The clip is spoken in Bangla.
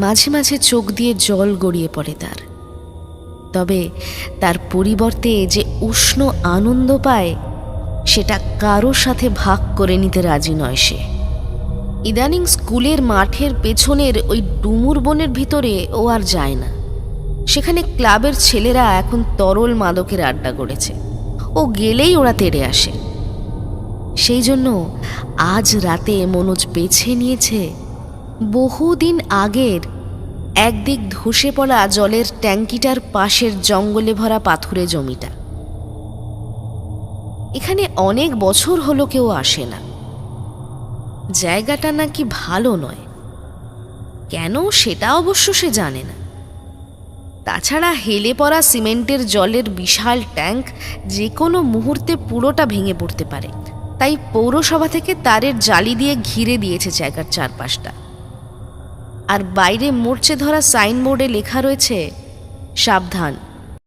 মাঝে মাঝে চোখ দিয়ে জল গড়িয়ে পড়ে তার। তবে তার পরিবর্তে যে উষ্ণ আনন্দ পায় সেটা কারোর সাথে ভাগ করে নিতে রাজি নয় সে। ইদানিং স্কুলের মাঠের পেছনের ওই ডুমুর বনের ভিতরে ও আর যায় না। সেখানে ক্লাবের ছেলেরা এখন তরল মাদকের আড্ডা গড়েছে, ও গেলেই ওরা তেড়ে আসে। সেই জন্য আজ রাতে মনোজ বেছে নিয়েছে বহুদিন আগের একদিক ধসে পড়া জলের ট্যাঙ্কিটার পাশের জঙ্গলে ভরা পাথুরে জমিটা। এখানে অনেক বছর হলো কেউ আসে না। জায়গাটা নাকি ভালো নয়, কেন সেটা অবশ্য সে জানে না। তাছাড়া হেলে পড়া সিমেন্টের জলের বিশাল ট্যাঙ্ক যে কোনো মুহূর্তে পুরোটা ভেঙে পড়তে পারে, তাই পৌরসভা থেকে তারের জালি দিয়ে ঘিরে দিয়েছে জায়গার চারপাশটা। আর বাইরে মরচে ধরা সাইনবোর্ডে লেখা রয়েছে, সাবধান,